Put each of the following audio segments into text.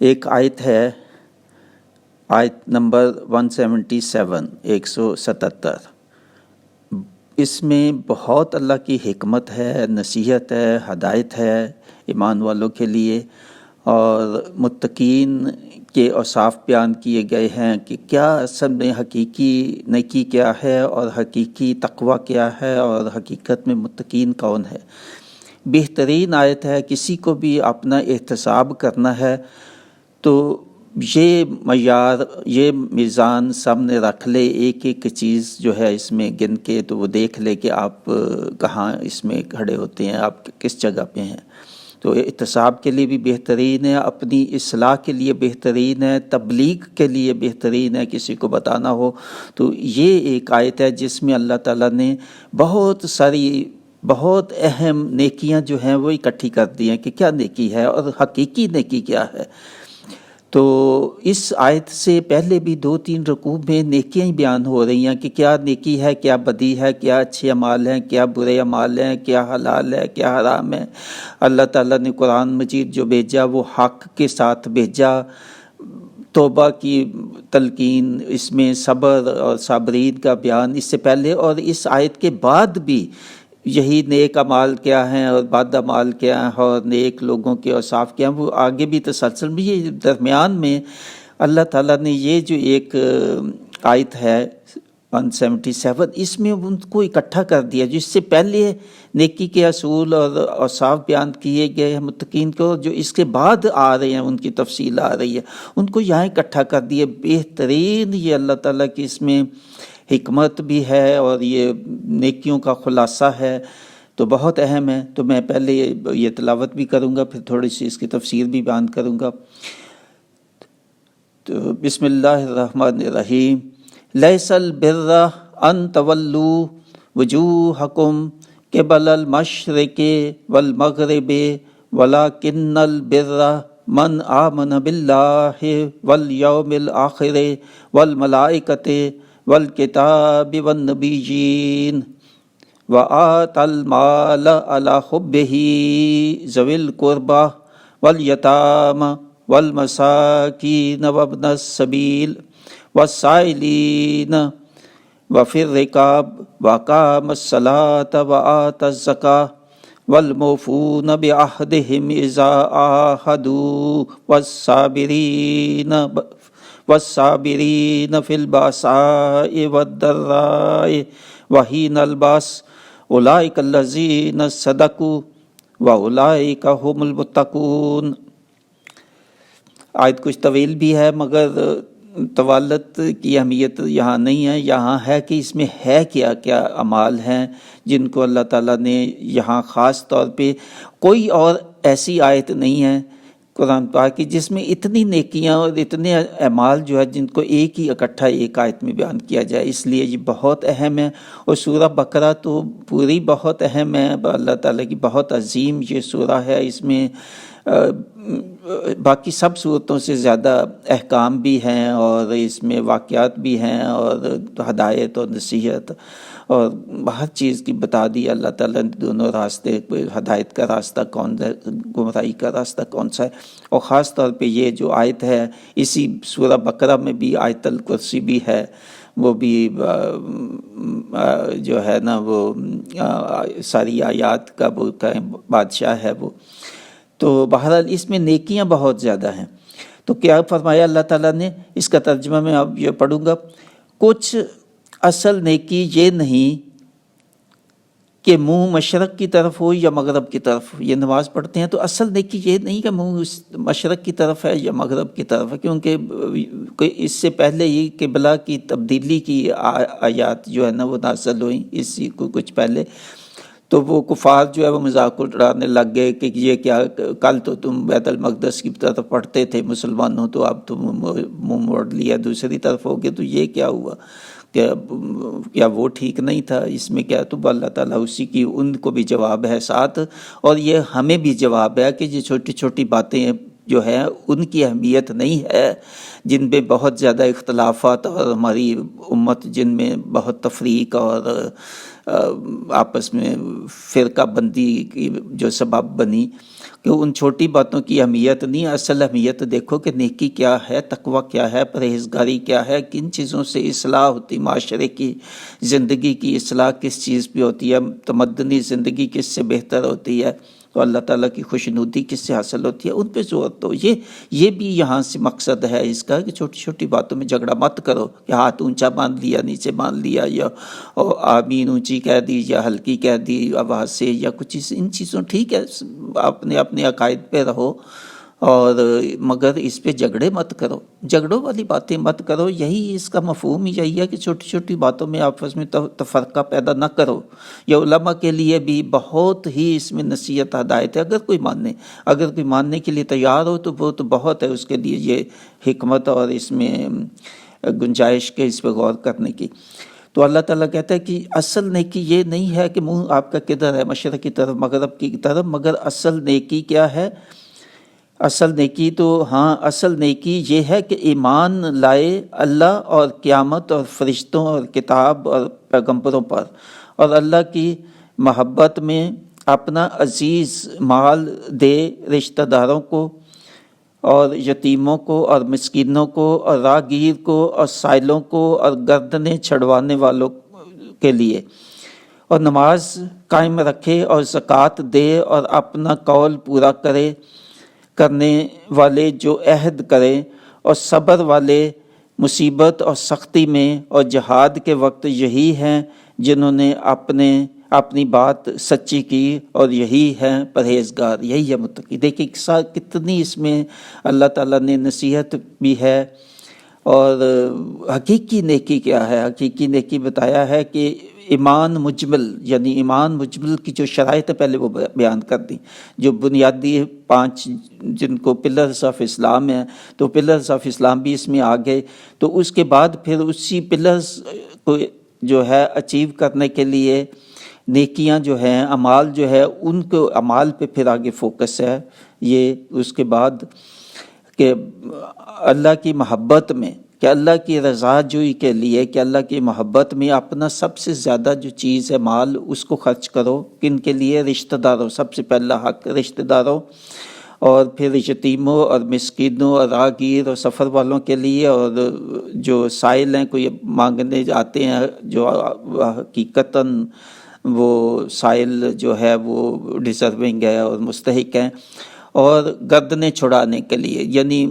ایک آیت ہے، آیت نمبر 177 177۔ اس میں بہت اللہ کی حکمت ہے، نصیحت ہے، ہدایت ہے ایمان والوں کے لیے، اور متقین کے اوصاف بیان کیے گئے ہیں کہ کیا اصل میں حقیقی نیکی کیا ہے اور حقیقی تقوی کیا ہے اور حقیقت میں متقین کون ہے۔ بہترین آیت ہے، کسی کو بھی اپنا احتساب کرنا ہے تو یہ معیار، یہ میزان سامنے رکھ لے، ایک ایک چیز جو ہے اس میں گن کے تو وہ دیکھ لے کہ آپ کہاں اس میں کھڑے ہوتے ہیں، آپ کس جگہ پہ ہیں۔ تو احتساب کے لیے بھی بہترین ہے، اپنی اصلاح کے لیے بہترین ہے، تبلیغ کے لیے بہترین ہے، کسی کو بتانا ہو تو یہ ایک آیت ہے جس میں اللہ تعالیٰ نے بہت ساری بہت اہم نیکیاں جو ہیں وہ اکٹھی کر دی ہیں کہ کیا نیکی ہے اور حقیقی نیکی کیا ہے۔ تو اس آیت سے پہلے بھی 2-3 رکوع میں نیکیاں ہی بیان ہو رہی ہیں کہ کیا نیکی ہے، کیا بدی ہے، کیا اچھے اعمال ہیں، کیا برے اعمال ہیں، کیا حلال ہے، کیا حرام ہے۔ اللہ تعالیٰ نے قرآن مجید جو بھیجا وہ حق کے ساتھ بھیجا، توبہ کی تلقین، اس میں صبر اور صابرین کا بیان اس سے پہلے اور اس آیت کے بعد بھی یہی نیک اعمال کیا ہیں اور بد اعمال کیا ہیں اور نیک لوگوں کے اوصاف کیا ہیں، وہ آگے بھی تسلسل میں یہ درمیان میں اللہ تعالیٰ نے یہ جو ایک آیت ہے 177، اس میں ان کو اکٹھا کر دیا جو اس سے پہلے نیکی کے اصول اور اوصاف بیان کیے گئے ہیں متقین کو، جو اس کے بعد آ رہے ہیں ان کی تفصیل آ رہی ہے، ان کو یہاں اکٹھا کر دیا۔ بہترین یہ اللہ تعالیٰ کی اس میں حکمت بھی ہے اور یہ نیکیوں کا خلاصہ ہے، تو بہت اہم ہے۔ تو میں پہلے یہ تلاوت بھی کروں گا، پھر تھوڑی سی اس کی تفسیر بھی بیان کروں گا۔ تو بسم اللہ الرحمن الرحیم۔ لیس البر ان تولوا وجوہکم قبل المشرق والمغرب ولکن البر من آمن باللہ والیوم الآخر والملائکۃ والکتاب والنبیین وآتى المال على حبه ذوي القربى واليتامى والمساكين وابن السبيل والسائلين وفي الرقاب وأقام الصلاة وآتى الزكاة والموفون بعهدهم إذا عاهدوا والصابرين في البأساء والضراء وحين البأس اولئک الذین صدقوا واولئک هم المتقون۔ آیت کچھ طویل بھی ہے مگر طوالت کی اہمیت یہاں نہیں ہے، یہاں ہے کہ اس میں ہے کیا کیا اعمال ہیں جن کو اللہ تعالیٰ نے یہاں خاص طور پہ، کوئی اور ایسی آیت نہیں ہے قرآن پاک کی جس میں اتنی نیکیاں اور اتنے اعمال جو ہے جن کو ایک ہی اکٹھا ایک آیت میں بیان کیا جائے، اس لیے یہ بہت اہم ہے۔ اور سورہ بقرہ تو پوری بہت اہم ہے، اللہ تعالیٰ کی بہت عظیم یہ سورہ ہے، اس میں باقی سب صورتوں سے زیادہ احکام بھی ہیں اور اس میں واقعات بھی ہیں اور ہدایت اور نصیحت اور ہر چیز کی بتا دی اللہ تعالیٰ نے، دونوں راستے، ہدایت کا راستہ کون ہے، گمراہی کا راستہ کون سا ہے۔ اور خاص طور پہ یہ جو آیت ہے اسی سورہ بقرہ میں بھی آیت الکرسی بھی ہے، وہ بھی جو ہے نا وہ ساری آیات کا وہ بادشاہ ہے وہ۔ تو بہرحال اس میں نیکیاں بہت زیادہ ہیں۔ تو کیا فرمایا اللہ تعالیٰ نے، اس کا ترجمہ میں اب یہ پڑھوں گا۔ کچھ اصل نیکی یہ نہیں کہ منہ مشرق کی طرف ہو یا مغرب کی طرف، یہ نماز پڑھتے ہیں تو اصل نیکی یہ نہیں کہ منہ مشرق کی طرف ہے یا مغرب کی طرف ہے، کیونکہ اس سے پہلے ہی قبلہ کی تبدیلی کی آیات جو ہے نا وہ نازل ہوئیں، اسی کو کچھ پہلے، تو وہ کفار جو ہے وہ مذاق اڑانے لگ گئے کہ یہ کیا، کل تو تم بیت المقدس کی طرف پڑھتے تھے مسلمانوں، تو اب تم منہ موڑ لیا دوسری طرف ہو گئے، تو یہ کیا ہوا، کیا وہ ٹھیک نہیں تھا، اس میں کیا؟ تو اللہ تعالیٰ اسی کی ان کو بھی جواب ہے ساتھ، اور یہ ہمیں بھی جواب ہے کہ یہ چھوٹی چھوٹی باتیں جو ہیں ان کی اہمیت نہیں ہے، جن میں بہت زیادہ اختلافات اور ہماری امت جن میں بہت تفریق اور آپس میں فرقہ بندی کی جو سبب بنی، کہ ان چھوٹی باتوں کی اہمیت نہیں، اصل اہمیت دیکھو کہ نیکی کیا ہے، تقوی کیا ہے، پرہیزگاری کیا ہے، کن چیزوں سے اصلاح ہوتی، معاشرے کی زندگی کی اصلاح کس چیز پہ ہوتی ہے، تمدنی زندگی کس سے بہتر ہوتی ہے، تو اللہ تعالیٰ کی خوشنودی کس سے حاصل ہوتی ہے، ان پہ زور دو۔ یہ بھی یہاں سے مقصد ہے اس کا کہ چھوٹی چھوٹی باتوں میں جھگڑا مت کرو کہ ہاتھ اونچا باندھ لیا، نیچے باندھ لیا، یا آمین اونچی کہہ دی یا ہلکی کہہ دی آواز سے یا کچھ چیز، ان چیزوں ٹھیک ہے، اپنے عقائد پہ رہو، اور مگر اس پہ جھگڑے مت کرو، جھگڑوں والی باتیں مت کرو۔ یہی اس کا مفہوم یہی ہے کہ چھوٹی چھوٹی باتوں میں آپس میں تفرقہ پیدا نہ کرو۔ یہ علماء کے لیے بھی بہت ہی اس میں نصیحت ہدایت ہے، اگر کوئی ماننے کے لیے تیار ہو تو وہ تو بہت ہے، اس کے لیے یہ حکمت اور اس میں گنجائش کے اس پہ غور کرنے کی۔ تو اللہ تعالیٰ کہتا ہے کہ اصل نیکی یہ نہیں ہے کہ منہ آپ کا کدھر ہے، مشرق کی طرف، مغرب کی طرف، مگر اصل نیکی کیا ہے؟ اصل نیکی یہ ہے کہ ایمان لائے اللہ اور قیامت اور فرشتوں اور کتاب اور پیغمبروں پر، اور اللہ کی محبت میں اپنا عزیز مال دے رشتہ داروں کو اور یتیموں کو اور مسکینوں کو اور راہگیر کو اور سائلوں کو اور گردنیں چھڑوانے والوں کے لیے، اور نماز قائم رکھے اور زکوٰۃ دے اور اپنا قول پورا کرنے والے جو عہد کرے، اور صبر والے مصیبت اور سختی میں اور جہاد کے وقت یہی ہیں جنہوں نے اپنی بات سچی کی، اور یہی ہیں پرہیزگار، یہی ہے متقی۔ دیکھیں کتنی اس میں اللہ تعالیٰ نے نصیحت بھی ہے، اور حقیقی نیکی کیا ہے؟ حقیقی نیکی بتایا ہے کہ ایمان مجمل، یعنی ایمان مجمل کی جو شرائط ہے پہلے وہ بیان کر دی، جو بنیادی 5 جن کو پلرز آف اسلام ہیں، تو پلرز آف اسلام بھی اس میں آ گئے۔ تو اس کے بعد پھر اسی پلرز کو جو ہے اچیو کرنے کے لیے نیکیاں جو ہیں، اعمال جو ہے، ان کو اعمال پہ پھر آگے فوکس ہے۔ یہ اس کے بعد کہ اللہ کی محبت میں، کہ اللہ کی رضا جوئی کے لیے، کہ اللہ کی محبت میں اپنا سب سے زیادہ جو چیز ہے مال، اس کو خرچ کرو۔ کن کے لیے؟ رشتہ داروں، سب سے پہلا حق رشتہ داروں، اور پھر یتیموں اور مسکینوں اور راہگیر اور سفر والوں کے لیے، اور جو سائل ہیں، کوئی مانگنے آتے ہیں جو حقیقتاً وہ سائل جو ہے وہ ڈیزرونگ ہے اور مستحق ہیں، اور گردنیں چھڑانے کے لیے، یعنی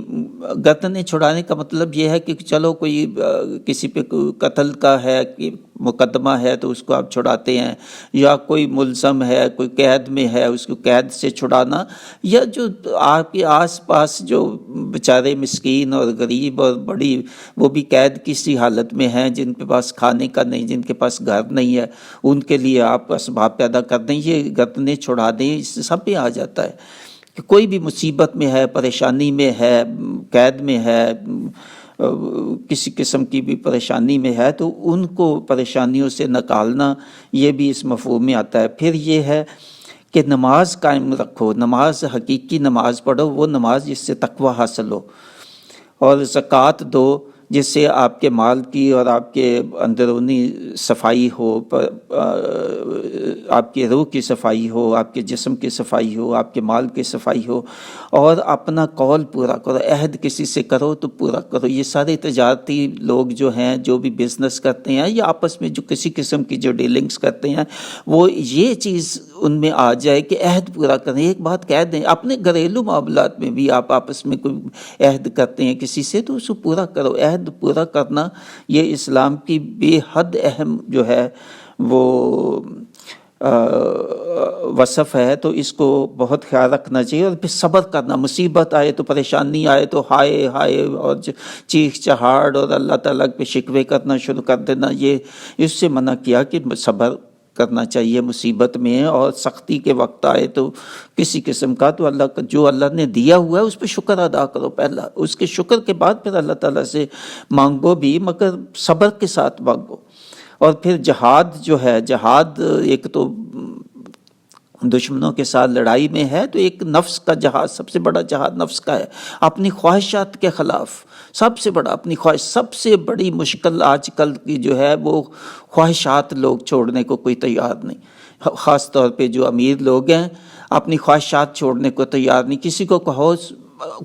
گردنیں چھڑانے کا مطلب یہ ہے کہ چلو کوئی کسی پہ قتل کا ہے کہ مقدمہ ہے تو اس کو آپ چھڑاتے ہیں، یا کوئی ملزم ہے، کوئی قید میں ہے، اس کو قید سے چھڑانا، یا جو آپ کے آس پاس جو بیچارے مسکین اور غریب اور بڑی وہ بھی قید کی سی حالت میں ہیں، جن کے پاس کھانے کا نہیں، جن کے پاس گھر نہیں ہے، ان کے لیے آپ اسباب پیدا کر دیں، یہ گردنیں چھڑا دیں، اس سب پہ آ جاتا ہے کہ کوئی بھی مصیبت میں ہے، پریشانی میں ہے، قید میں ہے، کسی قسم کی بھی پریشانی میں ہے، تو ان کو پریشانیوں سے نکالنا، یہ بھی اس مفہوم میں آتا ہے۔ پھر یہ ہے کہ نماز قائم رکھو، نماز حقیقی نماز پڑھو، وہ نماز جس سے تقوی حاصل ہو، اور زکوٰۃ دو جس سے آپ کے مال کی اور آپ کے اندرونی صفائی ہو، آپ کی روح کی صفائی ہو، آپ کے جسم کی صفائی ہو، آپ کے مال کی صفائی ہو، اور اپنا قول پورا کرو، عہد کسی سے کرو تو پورا کرو۔ یہ سارے تجارتی لوگ جو ہیں، جو بھی بزنس کرتے ہیں یا آپس میں جو کسی قسم کی جو ڈیلنگز کرتے ہیں، وہ یہ چیز ان میں آ جائے کہ عہد پورا کریں۔ ایک بات کہہ دیں، اپنے گھریلو معاملات میں بھی آپ آپس میں کوئی عہد کرتے ہیں کسی سے تو اس کو پورا کرو۔ عہد پورا کرنا یہ اسلام کی بے حد اہم جو ہے وہ وصف ہے، تو اس کو بہت خیال رکھنا چاہیے، اور پھر صبر کرنا، مصیبت آئے تو، پریشانی آئے تو ہائے ہائے اور چیخ چہاڑ اور اللہ تعالیٰ پہ شکوے کرنا شروع کر دینا، یہ اس سے منع کیا کہ صبر کرنا چاہیے مصیبت میں، اور سختی کے وقت آئے تو کسی قسم کا، تو اللہ کا جو اللہ نے دیا ہوا ہے اس پہ شکر ادا کرو پہلا، اس کے شکر کے بعد پھر اللہ تعالیٰ سے مانگو بھی، مگر صبر کے ساتھ مانگو۔ اور پھر جہاد جو ہے، جہاد ایک تو دشمنوں کے ساتھ لڑائی میں ہے تو ایک نفس کا جہاد، سب سے بڑا جہاد نفس کا ہے، اپنی خواہشات کے خلاف سب سے بڑا، اپنی خواہش سب سے بڑی مشکل آج کل کی جو ہے وہ خواہشات لوگ چھوڑنے کو کوئی تیار نہیں، خاص طور پہ جو امیر لوگ ہیں اپنی خواہشات چھوڑنے کو تیار نہیں، کسی کو کہو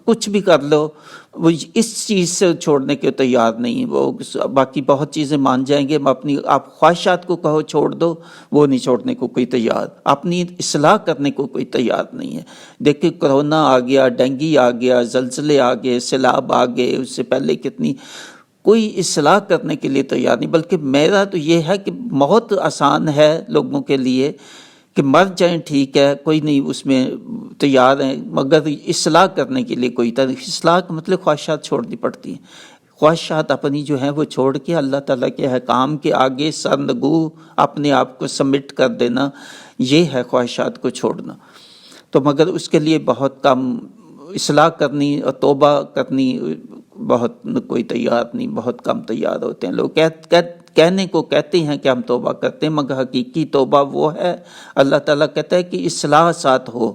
کچھ بھی کر لو وہ اس چیز سے چھوڑنے کے تیار نہیں، وہ باقی بہت چیزیں مان جائیں گے، اپنی آپ خواہشات کو کہو چھوڑ دو وہ نہیں چھوڑنے کو کوئی تیار، اپنی اصلاح کرنے کو کوئی تیار نہیں ہے۔ دیکھیں کرونا آ گیا، ڈینگی آ گیا، زلزلے آ گئے، سیلاب آ گئے، اس سے پہلے کتنی، کوئی اصلاح کرنے کے لیے تیار نہیں، بلکہ میرا تو یہ ہے کہ بہت آسان ہے لوگوں کے لیے کہ مر جائیں، ٹھیک ہے کوئی نہیں، اس میں تیار ہیں، مگر اصلاح کرنے کے لیے کوئی اصلاح کا مطلب خواہشات چھوڑنی پڑتی ہیں، خواہشات اپنی جو ہیں وہ چھوڑ کے اللہ تعالیٰ کے احکام کے آگے سرنگو اپنے آپ کو سبمٹ کر دینا، یہ ہے خواہشات کو چھوڑنا۔ تو مگر اس کے لیے بہت کم اصلاح کرنی اور توبہ کرنی بہت کوئی تیار نہیں، بہت کم تیار ہوتے ہیں لوگ، کہنے کو کہتے ہیں کہ ہم توبہ کرتے ہیں، مگر حقیقی توبہ وہ ہے، اللہ تعالیٰ کہتا ہے کہ اصلاح ساتھ ہو،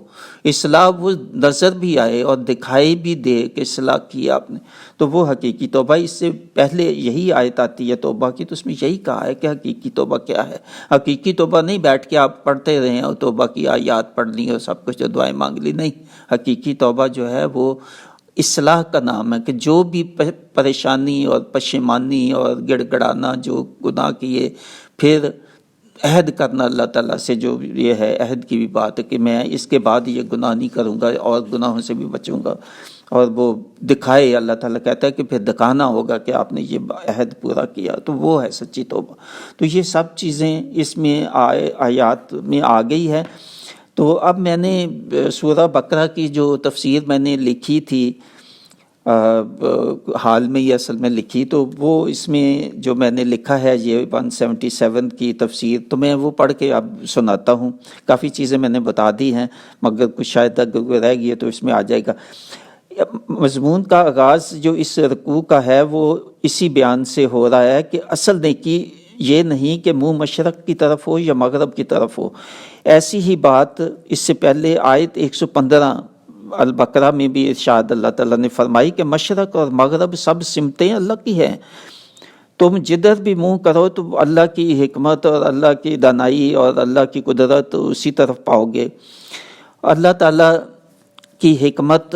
اصلاح وہ نظر بھی آئے اور دکھائی بھی دے کہ اصلاح کی آپ نے، تو وہ حقیقی توبہ۔ اس سے پہلے یہی آیت آتی ہے توبہ کی، تو اس میں یہی کہا ہے کہ حقیقی توبہ کیا ہے۔ حقیقی توبہ نہیں بیٹھ کے آپ پڑھتے رہیں اور توبہ کی آیات پڑھ لی اور سب کچھ دعائیں مانگ لی، نہیں، حقیقی توبہ جو ہے وہ اصلاح کا نام ہے، کہ جو بھی پریشانی اور پشیمانی اور گڑ گڑانا، جو گناہ کیے، پھر عہد کرنا اللہ تعالیٰ سے، جو یہ ہے عہد کی بھی بات ہے کہ میں اس کے بعد یہ گناہ نہیں کروں گا اور گناہوں سے بھی بچوں گا، اور وہ دکھائے، اللہ تعالیٰ کہتا ہے کہ پھر دکھانا ہوگا کہ آپ نے یہ عہد پورا کیا، تو وہ ہے سچی توبہ۔ تو یہ سب چیزیں اس میں آیات میں آ گئی ہے۔ تو اب میں نے سورہ بقرہ کی جو تفسیر میں نے لکھی تھی، حال میں یہ اصل میں لکھی، تو وہ اس میں جو میں نے لکھا ہے یہ 177 کی تفسیر، تو میں وہ پڑھ کے اب سناتا ہوں۔ کافی چیزیں میں نے بتا دی ہیں، مگر کچھ شاید اگر رہ گئی ہے تو اس میں آ جائے گا۔ مضمون کا آغاز جو اس رکوع کا ہے وہ اسی بیان سے ہو رہا ہے کہ اصل نیکی یہ نہیں کہ منہ مشرق کی طرف ہو یا مغرب کی طرف ہو۔ ایسی ہی بات اس سے پہلے آیت 115 البقرہ میں بھی ارشاد اللہ تعالیٰ نے فرمائی کہ مشرق اور مغرب سب سمتیں اللہ کی ہیں، تم جدھر بھی منہ کرو تو اللہ کی حکمت اور اللہ کی دانائی اور اللہ کی قدرت اسی طرف پاؤ گے۔ اللہ تعالیٰ کی حکمت،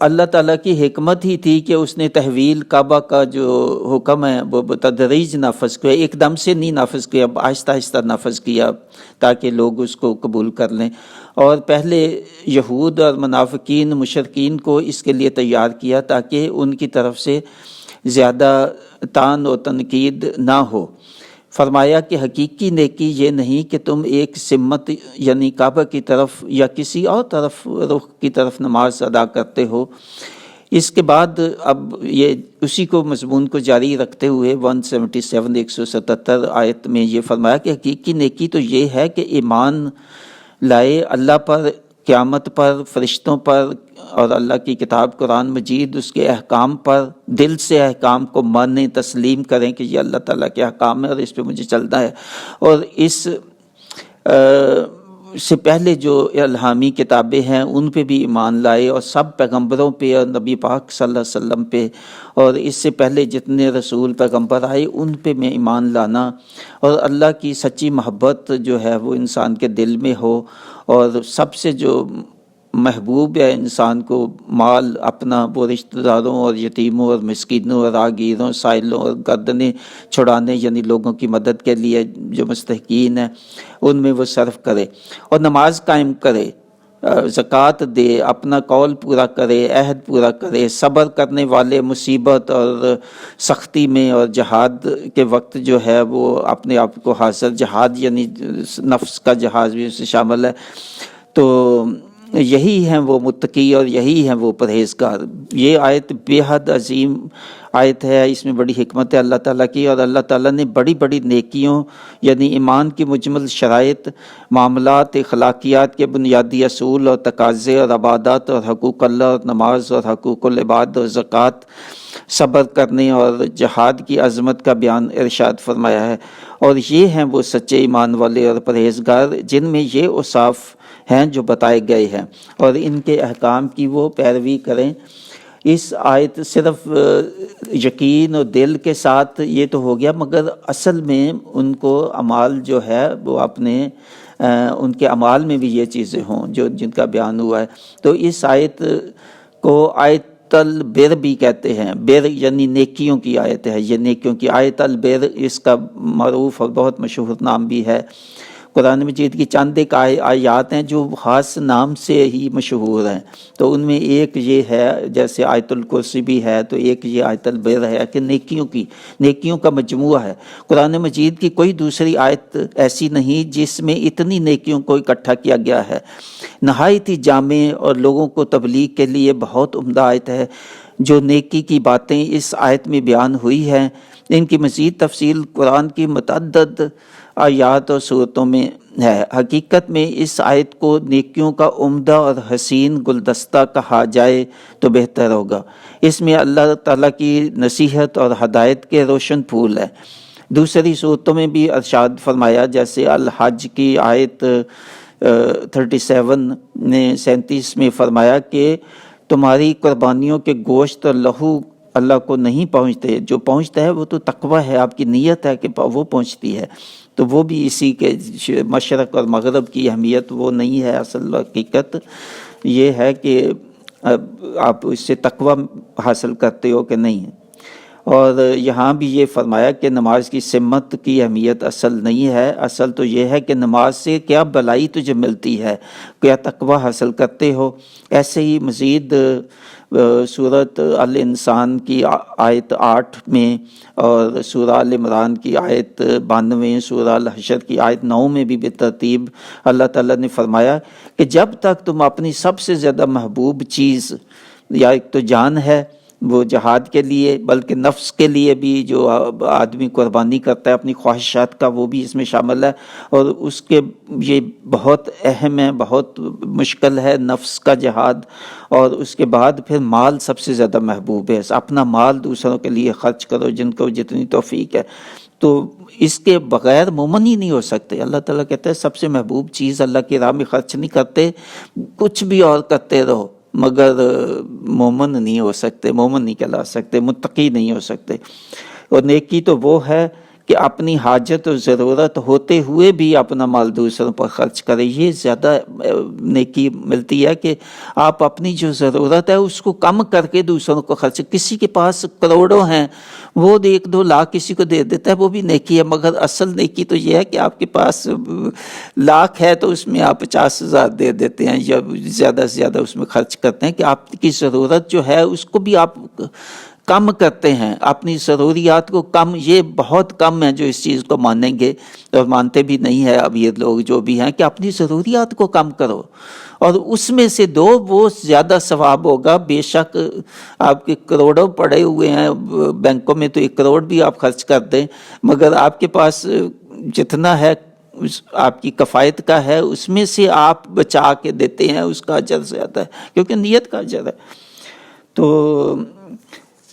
اللہ تعالیٰ کی حکمت ہی تھی کہ اس نے تحویل کعبہ کا جو حکم ہے وہ بتدریج نافذ کیا، ایک دم سے نہیں نافذ کیا، آہستہ آہستہ نافذ کیا تاکہ لوگ اس کو قبول کر لیں، اور پہلے یہود اور منافقین مشرکین کو اس کے لیے تیار کیا تاکہ ان کی طرف سے زیادہ طعن و تنقید نہ ہو۔ فرمایا کہ حقیقی نیکی یہ نہیں کہ تم ایک سمت یعنی کعبہ کی طرف یا کسی اور طرف رخ کی طرف نماز ادا کرتے ہو۔ اس کے بعد اب یہ اسی کو مضمون کو جاری رکھتے ہوئے 177 177 آیت میں یہ فرمایا کہ حقیقی نیکی تو یہ ہے کہ ایمان لائے اللہ پر، قیامت پر، فرشتوں پر اور اللہ کی کتاب قرآن مجید، اس کے احکام پر دل سے احکام کو مانیں، تسلیم کریں کہ یہ اللہ تعالیٰ کے احکام ہے اور اس پہ مجھے چلنا ہے، اور اس سے پہلے جو الہامی کتابیں ہیں ان پہ بھی ایمان لائے، اور سب پیغمبروں پہ اور نبی پاک صلی اللہ علیہ وسلم پہ، اور اس سے پہلے جتنے رسول پیغمبر آئے ان پہ میں ایمان لانا، اور اللہ کی سچی محبت جو ہے وہ انسان کے دل میں ہو، اور سب سے جو محبوب ہے انسان کو مال اپنا وہ رشتہ داروں اور یتیموں اور مسکینوں اور راہگیروں، سائلوں اور گردنیں چھڑانے یعنی لوگوں کی مدد کے لیے جو مستحقین ہیں ان میں وہ صرف کرے، اور نماز قائم کرے، زکوٰۃ دے، اپنا قول پورا کرے، عہد پورا کرے، صبر کرنے والے مصیبت اور سختی میں اور جہاد کے وقت جو ہے وہ اپنے آپ کو حاضر، جہاد یعنی نفس کا جہاد بھی اس سے شامل ہے، تو یہی ہیں وہ متقی اور یہی ہیں وہ پرہیزگار۔ یہ آیت بے حد عظیم آیت ہے، اس میں بڑی حکمت ہے اللہ تعالیٰ کی، اور اللہ تعالیٰ نے بڑی بڑی نیکیوں یعنی ایمان کی مجمل شرائط، معاملات، اخلاقیات کے بنیادی اصول اور تقاضے اور عبادات اور حقوق اللہ اور نماز اور حقوق العباد اور زکوٰۃ، صبر کرنے اور جہاد کی عظمت کا بیان ارشاد فرمایا ہے، اور یہ ہیں وہ سچے ایمان والے اور پرہیزگار جن میں یہ اوصاف ہیں جو بتائے گئے ہیں، اور ان کے احکام کی وہ پیروی کریں۔ اس آیت صرف یقین اور دل کے ساتھ یہ تو ہو گیا، مگر اصل میں ان کو اعمال جو ہے وہ اپنے ان کے اعمال میں بھی یہ چیزیں ہوں جو جن کا بیان ہوا ہے۔ تو اس آیت کو آیت البر بھی کہتے ہیں، بر یعنی نیکیوں کی آیت ہے، یہ نیکیوں کی آیت البر اس کا معروف اور بہت مشہور نام بھی ہے۔ قرآن مجید کی چند ایک آیات ہیں جو خاص نام سے ہی مشہور ہیں، تو ان میں ایک یہ ہے، جیسے آیت الکرسی بھی ہے، تو ایک یہ آیت البر ہے کہ نیکیوں کا مجموعہ ہے۔ قرآن مجید کی کوئی دوسری آیت ایسی نہیں جس میں اتنی نیکیوں کو اکٹھا کیا گیا ہے، نہایت ہی جامع اور لوگوں کو تبلیغ کے لیے بہت عمدہ آیت ہے۔ جو نیکی کی باتیں اس آیت میں بیان ہوئی ہیں، ان کی مزید تفصیل قرآن کی متعدد آیات اور صورتوں میں ہے۔ حقیقت میں اس آیت کو نیکیوں کا عمدہ اور حسین گلدستہ کہا جائے تو بہتر ہوگا۔ اس میں اللہ تعالیٰ کی نصیحت اور ہدایت کے روشن پھول ہیں۔ دوسری صورتوں میں بھی ارشاد فرمایا، جیسے الحج کی آیت 37 میں فرمایا کہ تمہاری قربانیوں کے گوشت اور لہو اللہ کو نہیں پہنچتے، جو پہنچتا ہے وہ تو تقویٰ ہے، آپ کی نیت ہے کہ وہ پہنچتی ہے۔ تو وہ بھی اسی کے مشرق اور مغرب کی اہمیت وہ نہیں ہے، اصل حقیقت یہ ہے کہ آپ اس سے تقویٰ حاصل کرتے ہو کہ نہیں۔ اور یہاں بھی یہ فرمایا کہ نماز کی سمت کی اہمیت اصل نہیں ہے، اصل تو یہ ہے کہ نماز سے کیا بھلائی تجھے ملتی ہے، کیا تقویٰ حاصل کرتے ہو۔ ایسے ہی مزید سورۃ الانسان کی آیت 8 میں اور سورہ آل عمران کی آیت 92، سورہ الحشر کی آیت 9 میں بھی بالترتیب اللہ تعالیٰ نے فرمایا کہ جب تک تم اپنی سب سے زیادہ محبوب چیز، یا ایک تو جان ہے وہ جہاد کے لیے، بلکہ نفس کے لیے بھی جو آدمی قربانی کرتا ہے اپنی خواہشات کا، وہ بھی اس میں شامل ہے، اور اس کے یہ بہت اہم ہے، بہت مشکل ہے نفس کا جہاد۔ اور اس کے بعد پھر مال سب سے زیادہ محبوب ہے، اپنا مال دوسروں کے لیے خرچ کرو جن کو جتنی توفیق ہے، تو اس کے بغیر مومن ہی نہیں ہو سکتے۔ اللہ تعالیٰ کہتا ہے سب سے محبوب چیز اللہ کی راہ میں خرچ نہیں کرتے، کچھ بھی اور کرتے رہو مگر مومن نہیں ہو سکتے، مومن نہیں کہلا سکتے، متقی نہیں ہو سکتے۔ اور نیکی تو وہ ہے کہ اپنی حاجت اور ضرورت ہوتے ہوئے بھی اپنا مال دوسروں پر خرچ کرے، یہ زیادہ نیکی ملتی ہے کہ آپ اپنی جو ضرورت ہے اس کو کم کر کے دوسروں کو خرچ۔ کسی کے پاس کروڑوں ہیں، وہ 1-2 لاکھ کسی کو دے دیتا ہے، وہ بھی نیکی ہے، مگر اصل نیکی تو یہ ہے کہ آپ کے پاس لاکھ ہے تو اس میں آپ 50,000 دے دیتے ہیں، یا زیادہ سے زیادہ اس میں خرچ کرتے ہیں، کہ آپ کی ضرورت جو ہے اس کو بھی آپ کم کرتے ہیں، اپنی ضروریات کو کم۔ یہ بہت کم ہیں جو اس چیز کو مانیں گے، اور مانتے بھی نہیں ہیں اب یہ لوگ جو بھی ہیں، کہ اپنی ضروریات کو کم کرو، اور اس میں سے دو وہ زیادہ ثواب ہوگا۔ بے شک آپ کے کروڑوں پڑے ہوئے ہیں بینکوں میں، تو 1 کروڑ بھی آپ خرچ کر دیں، مگر آپ کے پاس جتنا ہے آپ کی کفایت کا ہے، اس میں سے آپ بچا کے دیتے ہیں، اس کا اجر زیادہ ہے، کیونکہ نیت کا اجر ہے۔ تو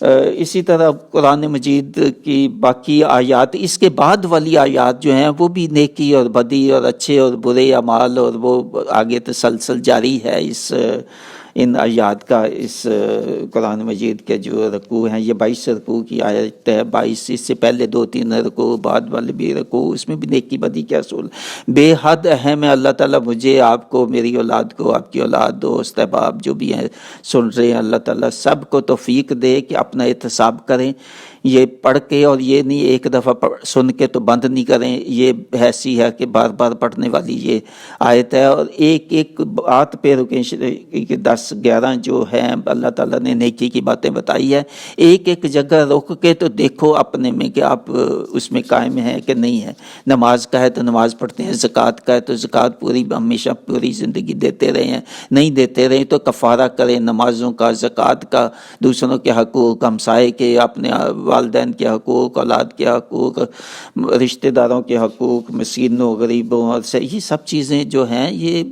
اسی طرح قرآن مجید کی باقی آیات، اس کے بعد والی آیات جو ہیں وہ بھی نیکی اور بدی اور اچھے اور برے اعمال، اور وہ آگے تسلسل جاری ہے ان آیات کا۔ اس قرآن مجید کے جو رکوع ہیں، یہ 22 رکوع کی آیت ہے، 22، اس سے پہلے 2-3 رکوع، بعد والے بھی رکوع، اس میں بھی نیکی بدی کے اصول بے حد اہم ہے۔ اللہ تعالیٰ مجھے، آپ کو، میری اولاد کو، آپ کی اولاد، دوست احباب جو بھی ہیں سن رہے ہیں، اللہ تعالیٰ سب کو توفیق دے کہ اپنا احتساب کریں، یہ پڑھ کے، اور یہ نہیں ایک دفعہ سن کے تو بند نہیں کریں، یہ ایسی ہے کہ بار بار پڑھنے والی یہ آیت ہے، اور ایک ایک بات پہ رکیں، 10-11 جو ہیں اللہ تعالیٰ نے نیکی کی باتیں بتائی ہے، ایک ایک جگہ رک کے تو دیکھو اپنے میں کہ آپ اس میں قائم ہیں کہ نہیں ہے۔ نماز کا ہے تو نماز پڑھتے ہیں، زکوٰۃ کا ہے تو زکوٰۃ پوری ہمیشہ پوری زندگی دیتے رہے ہیں، نہیں دیتے رہے تو کفارہ کریں نمازوں کا، زکوٰۃ کا، دوسروں کے حقوق، ہمسائے کے، اپنے والدین کے حقوق، اولاد کے حقوق، رشتہ داروں کے حقوق، مسکینوں، غریبوں، اور یہ سب چیزیں جو ہیں یہ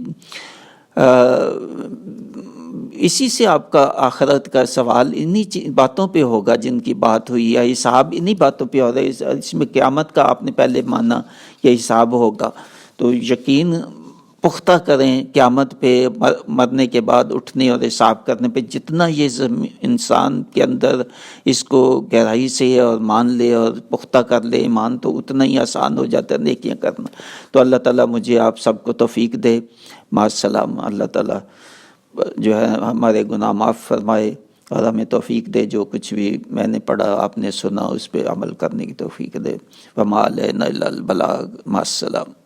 اسی سے آپ کا آخرت کا سوال انہی باتوں پہ ہوگا جن کی بات ہوئی، یا حساب انہی باتوں پہ ہوگا. اس میں قیامت کا آپ نے پہلے مانا یا حساب ہوگا، تو یقین پختہ کریں قیامت پہ، مرنے کے بعد اٹھنے اور حساب کرنے پہ. جتنا یہ انسان کے اندر اس کو گہرائی سے اور مان لے اور پختہ کر لے ایمان، تو اتنا ہی آسان ہو جاتا ہے نیکیاں کرنا. تو اللہ تعالیٰ مجھے آپ سب کو توفیق دے. مع السلام. اللہ تعالیٰ جو ہے ہمارے گناہ معاف فرمائے اور ہمیں توفیق دے، جو کچھ بھی میں نے پڑھا آپ نے سنا اس پہ عمل کرنے کی توفیق دے. وما علینا الا البلاغ. مع السلام.